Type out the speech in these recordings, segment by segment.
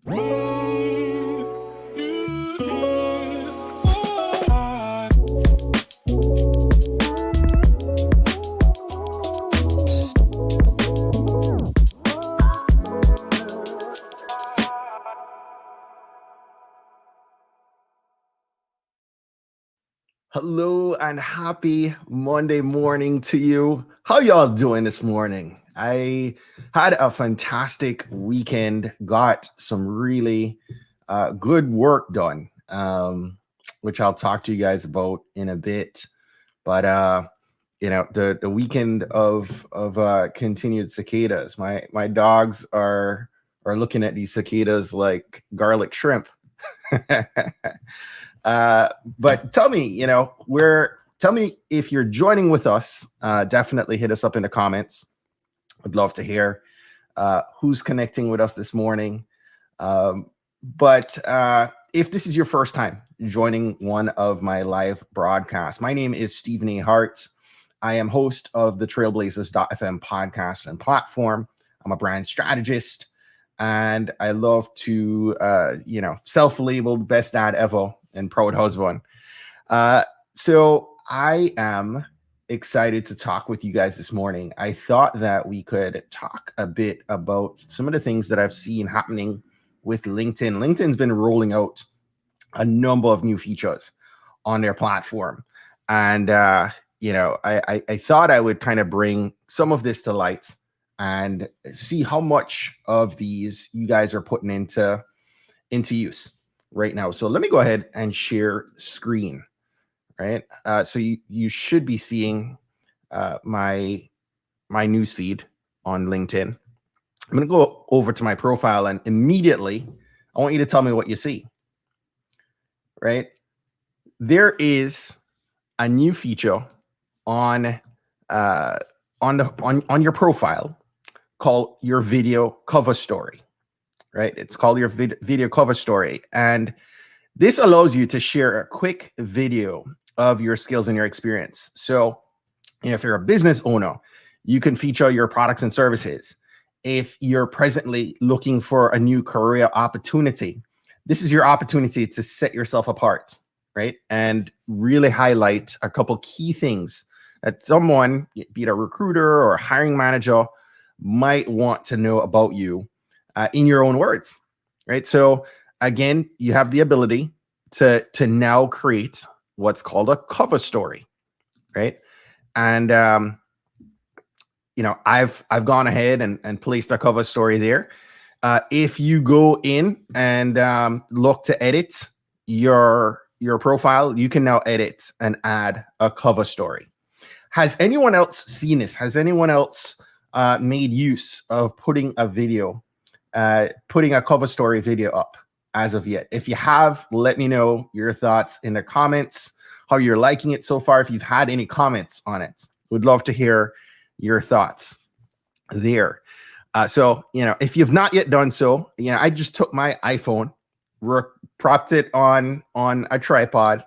Hello and happy Monday morning to you. How y'all doing this morning? I had a fantastic weekend, got some really good work done, which I'll talk to you guys about in a bit. But the weekend of continued cicadas. My dogs are looking at these cicadas like garlic shrimp. But tell me, tell me if you're joining with us. Definitely hit us up in the comments. I'd love to hear who's connecting with us this morning. But if this is your first time joining one of my live broadcasts, my name is Stephen A. Hart. I am host of the Trailblazers.fm podcast and platform. I'm a brand strategist, and I love to, self-labeled best dad ever and proud husband. So I am excited to talk with you guys this morning. I thought that we could talk a bit about some of the things that I've seen happening with LinkedIn. LinkedIn's been rolling out a number of new features on their platform. And, I thought I would kind of bring some of this to light and see how much of these you guys are putting into use right now. So let me go ahead and share screen, right? So you should be seeing my news feed on LinkedIn. I'm going to go over to my profile, and immediately I want you to tell me what you see, right? There is a new feature on your profile called your video cover story, right? It's called your video cover story. And this allows you to share a quick video of your skills and your experience. So if you're a business owner, you can feature your products and services. If you're presently looking for a new career opportunity, this is your opportunity to set yourself apart, right? And really highlight a couple key things that someone, be it a recruiter or a hiring manager, might want to know about you in your own words, right? So again, you have the ability to now create what's called a cover story, right? And I've gone ahead and placed a cover story there. If you go in and look to edit your profile, you can now edit and add a cover story. Has anyone else seen this? Has anyone else made use of putting a cover story video up as of yet? If you have, let me know your thoughts in the comments, how you're liking it so far. If you've had any comments on it, would love to hear your thoughts there. So if you've not yet done so, I just took my iPhone, propped it on a tripod,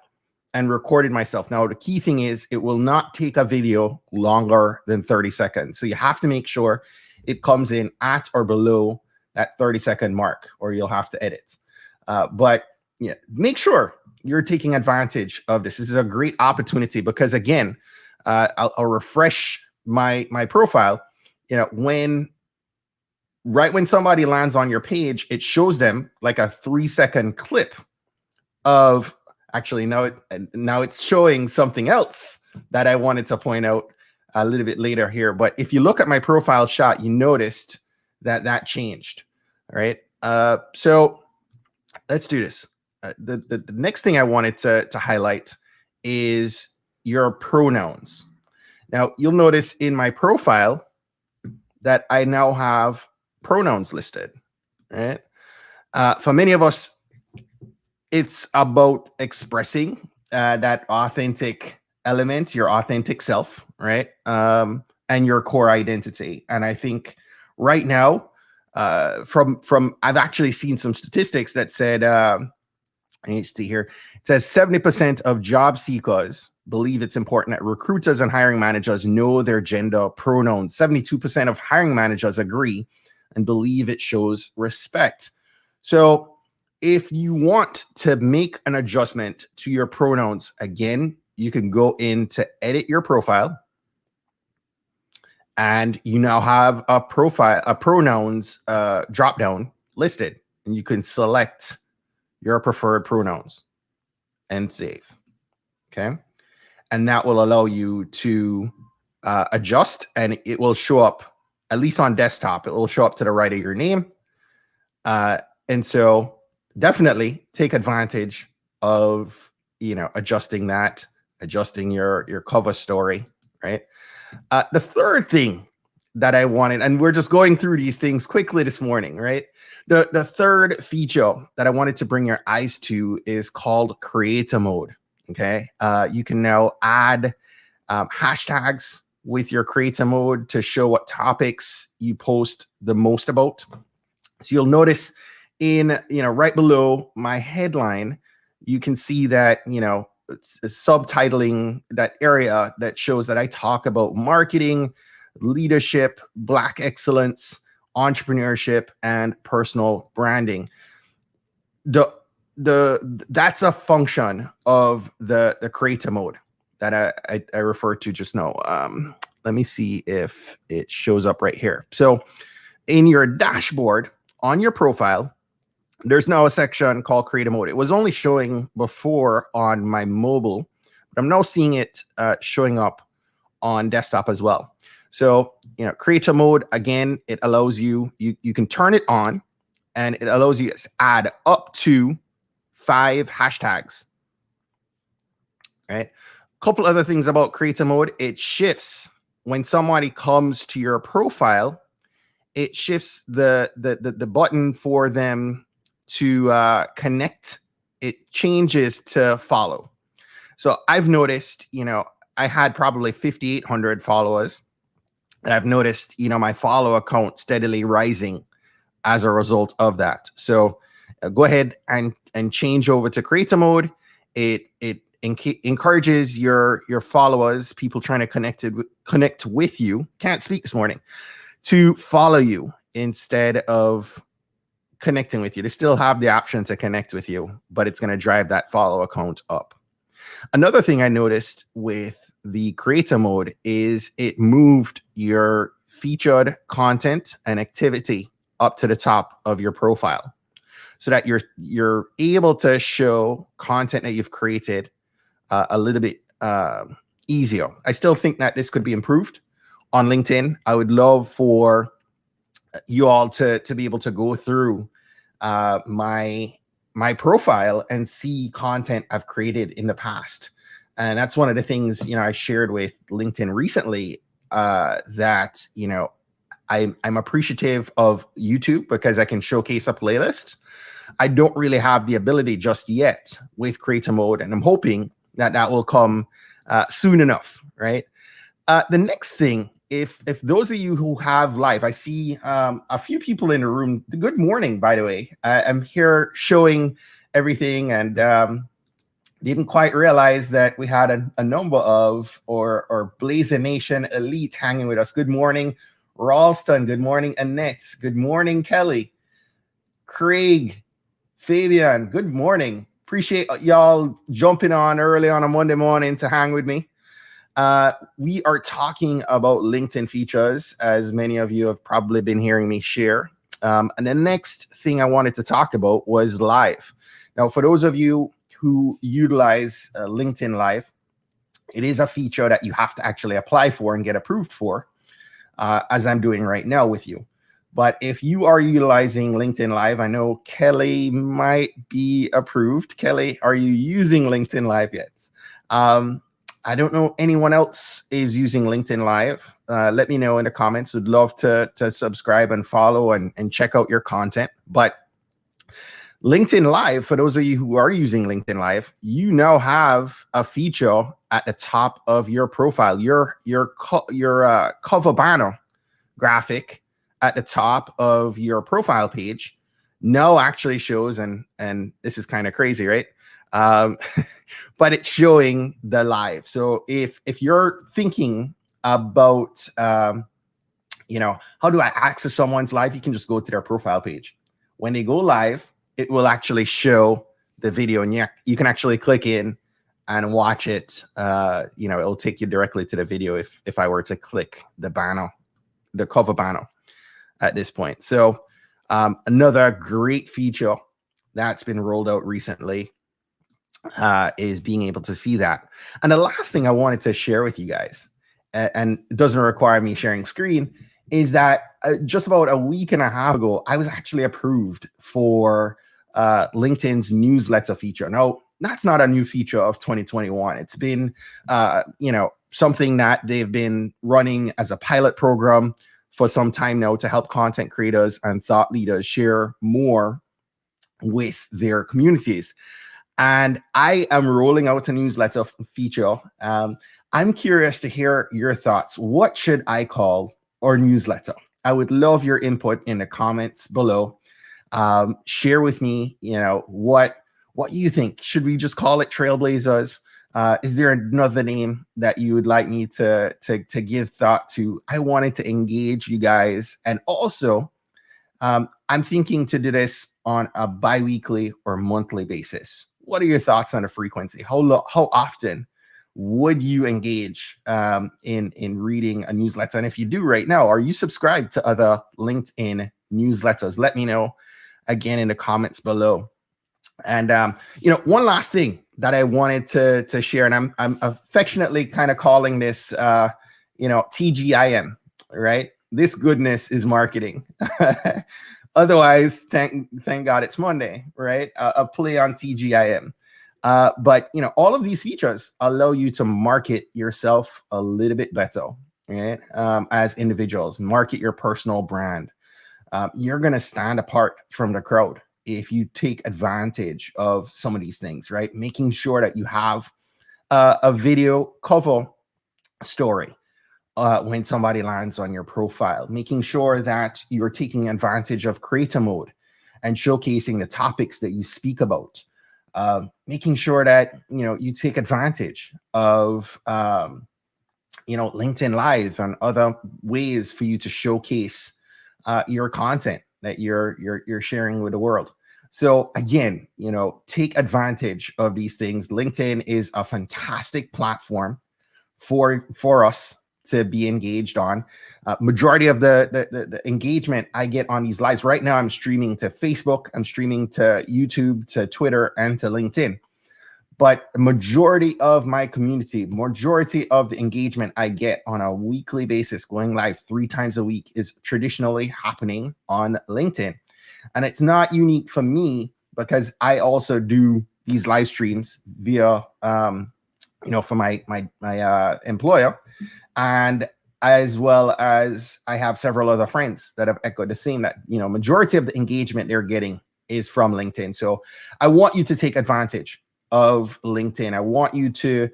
and recorded myself. Now, the key thing is it will not take a video longer than 30 seconds. So you have to make sure it comes in at or below that 30-second mark, or you'll have to edit. But make sure you're taking advantage of this. This is a great opportunity because, again, I'll refresh my profile. When somebody lands on your page, it shows them like a 3-second clip of. Actually, now it's showing something else that I wanted to point out a little bit later here. But if you look at my profile shot, you noticed that changed. All right. So let's do this. The next thing I wanted to highlight is your pronouns. Now, you'll notice in my profile that I now have pronouns listed. Right. For many of us, it's about expressing that authentic element, your authentic self, right? And your core identity. And I think right now, from I've actually seen some statistics that said, I need to see here, it says 70% of job seekers believe it's important that recruiters and hiring managers know their gender pronouns. 72% of hiring managers agree and believe it shows respect. So if you want to make an adjustment to your pronouns, again, you can go in to edit your profile, and you now have a pronouns drop down listed, and you can select your preferred pronouns and save. Okay. And that will allow you to adjust, and it will show up, at least on desktop, it will show up to the right of your name. And so definitely take advantage of, adjusting that, adjusting your cover story, right? The third thing that I wanted, and we're just going through these things quickly this morning, right? The third feature that I wanted to bring your eyes to is called creator mode. Okay. You can now add hashtags with your creator mode to show what topics you post the most about. So you'll notice in, right below my headline, you can see that, it's subtitling that area that shows that I talk about marketing, leadership, Black excellence, entrepreneurship, and personal branding. That's a function of the creator mode that I referred to just now. Let me see if it shows up right here. So in your dashboard on your profile, there's now a section called creator mode. It was only showing before on my mobile, but I'm now seeing it showing up on desktop as well. So, creator mode, again, it allows you can turn it on, and it allows you to add up to 5 hashtags. Right? A couple other things about creator mode. It shifts when somebody comes to your profile. It shifts the button for them to connect. It changes to follow. So I've noticed, I had probably 5,800 followers, and I've noticed, my follow account steadily rising as a result of that. So go ahead and change over to creator mode. It encourages your followers, people trying to connect with you, can't speak this morning, to follow you instead of connecting with you. They still have the option to connect with you, but it's going to drive that follow account up. Another thing I noticed with the creator mode is it moved your featured content and activity up to the top of your profile, so that you're able to show content that you've created a little bit easier. I still think that this could be improved on LinkedIn. I would love for you all to be able to go through my profile and see content I've created in the past. And that's one of the things, I shared with LinkedIn recently, that, I'm appreciative of YouTube because I can showcase a playlist. I don't really have the ability just yet with creator mode, and I'm hoping that will come soon enough, right? The next thing, if those of you who have live, I see a few people in the room. Good morning, by the way. I'm here showing everything, and didn't quite realize that we had a number of or Blazer Nation Elite hanging with us. Good morning, Ralston. Good morning, Annette. Good morning, Kelly. Craig, Fabian, good morning. Appreciate y'all jumping on early on a Monday morning to hang with me. We are talking about LinkedIn features, as many of you have probably been hearing me share. And the next thing I wanted to talk about was Live. Now, for those of you who utilize LinkedIn Live, it is a feature that you have to actually apply for and get approved for, as I'm doing right now with you. But if you are utilizing LinkedIn Live, I know Kelly might be approved. Kelly, are you using LinkedIn Live yet? I don't know anyone else is using LinkedIn Live. Let me know in the comments. Would love to subscribe and follow and check out your content. But LinkedIn Live, for those of you who are using LinkedIn Live, you now have a feature at the top of your profile. Your cover banner graphic at the top of your profile page now actually shows, and this is kind of crazy, right? But it's showing the live. So if you're thinking about, how do I access someone's live, you can just go to their profile page. when they go live, it will actually show the video, and you can actually click in and watch it. It'll take you directly to the video if I were to click the banner, the cover banner at this point. So another great feature that's been rolled out recently is being able to see that. And the last thing I wanted to share with you guys, and it doesn't require me sharing screen, is that just about a week and a half ago, I was actually approved for LinkedIn's newsletter feature. Now, that's not a new feature of 2021. It's been, something that they've been running as a pilot program for some time now to help content creators and thought leaders share more with their communities. And I am rolling out a newsletter feature. I'm curious to hear your thoughts. What should I call our newsletter? I would love your input in the comments below. Share with me, what you think. Should we just call it Trailblazers? Is there another name that you would like me to give thought to? I wanted to engage you guys, and also I'm thinking to do this on a bi-weekly or monthly basis. What are your thoughts on the frequency? How often would you engage in reading a newsletter? And if you do right now, are you subscribed to other LinkedIn newsletters? Let me know again in the comments below. And one last thing that I wanted to share, and I'm affectionately kind of calling this TGIM, right? This goodness is marketing. Otherwise, thank God it's Monday, right? A play on TGIM. But all of these features allow you to market yourself a little bit better, right? As individuals, market your personal brand. You're going to stand apart from the crowd if you take advantage of some of these things, right? Making sure that you have a video cover story when somebody lands on your profile, making sure that you're taking advantage of creator mode and showcasing the topics that you speak about, making sure that you take advantage of LinkedIn Live and other ways for you to showcase your content that you're sharing with the world. So again, take advantage of these things. LinkedIn is a fantastic platform for us to be engaged on. Majority of the engagement I get on these lives right now, I'm streaming to Facebook, I'm streaming to YouTube, to Twitter, and to LinkedIn. But the majority of my community, majority of the engagement I get on a weekly basis, going live 3 times a week, is traditionally happening on LinkedIn. And it's not unique for me, because I also do these live streams via, for my employer, and as well as I have several other friends that have echoed the same, that majority of the engagement they're getting is from LinkedIn. So I want you to take advantage of LinkedIn. I want you to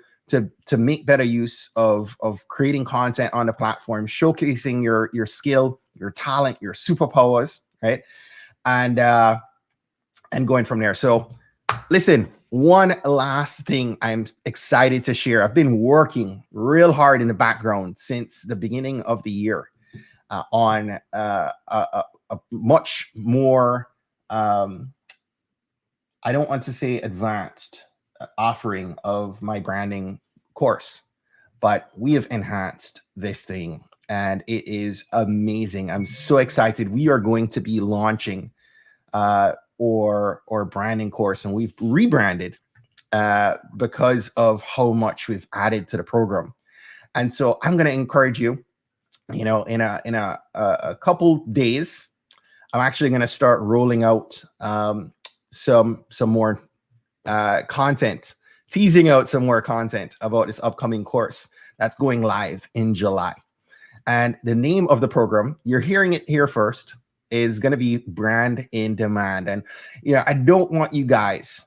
make better use of creating content on the platform, showcasing your skill, your talent, your superpowers, right? And going from there. So listen, one last thing I'm excited to share. I've been working real hard in the background since the beginning of the year on a much more, I don't want to say advanced offering of my branding course, but we have enhanced this thing and it is amazing. I'm so excited. We are going to be launching or branding course, and we've rebranded because of how much we've added to the program. And so I'm going to encourage you, in a couple days, I'm actually going to start rolling out some more content, teasing out some more content about this upcoming course that's going live in July. And the name of the program, you're hearing it here first, is going to be Brand in Demand. And I don't want you guys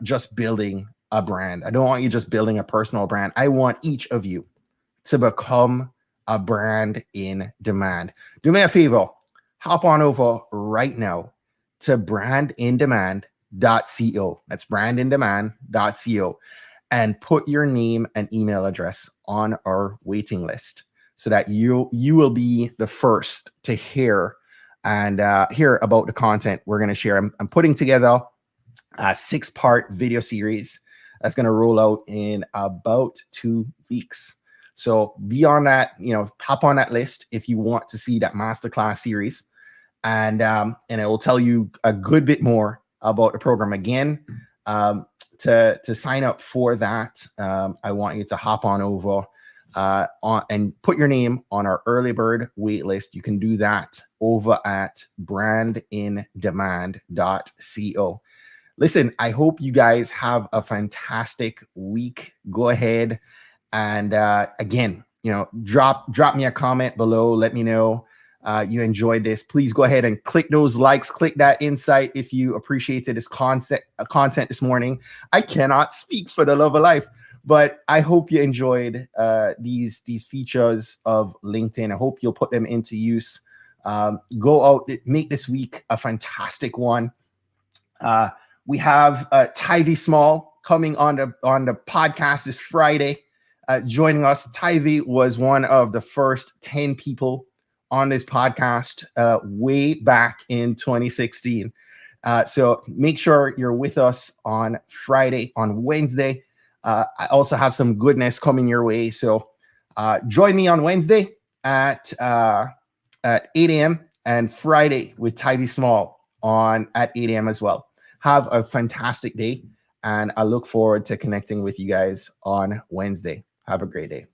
just building a brand. I don't want you just building a personal brand. I want each of you to become a brand in demand. Do me a favor, hop on over right now to brandindemand.co. That's brandindemand.co, and put your name and email address on our waiting list so that you will be the first to hear and hear about the content we're going to share. I'm putting together a 6-part video series that's going to roll out in about 2 weeks. So be on that, hop on that list if you want to see that masterclass series, and it will tell you a good bit more about the program. Again, to sign up for that, I want you to hop on over and put your name on our early bird wait list. You can do that over at brandindemand.co. Listen, I hope you guys have a fantastic week. Go ahead and again, drop me a comment below. Let me know you enjoyed this. Please go ahead and click those likes, click that insight if you appreciated this content this morning. I cannot speak for the love of life, but I hope you enjoyed these features of LinkedIn. I hope you'll put them into use. Go out, make this week a fantastic one. We have Tyvee Small coming on the podcast this Friday, joining us. Tyvee was one of the first 10 people on this podcast way back in 2016. So make sure you're with us on Friday. On Wednesday, I also have some goodness coming your way. So join me on Wednesday at 8 a.m. and Friday with Tyvee Small at 8 a.m. as well. Have a fantastic day, and I look forward to connecting with you guys on Wednesday. Have a great day.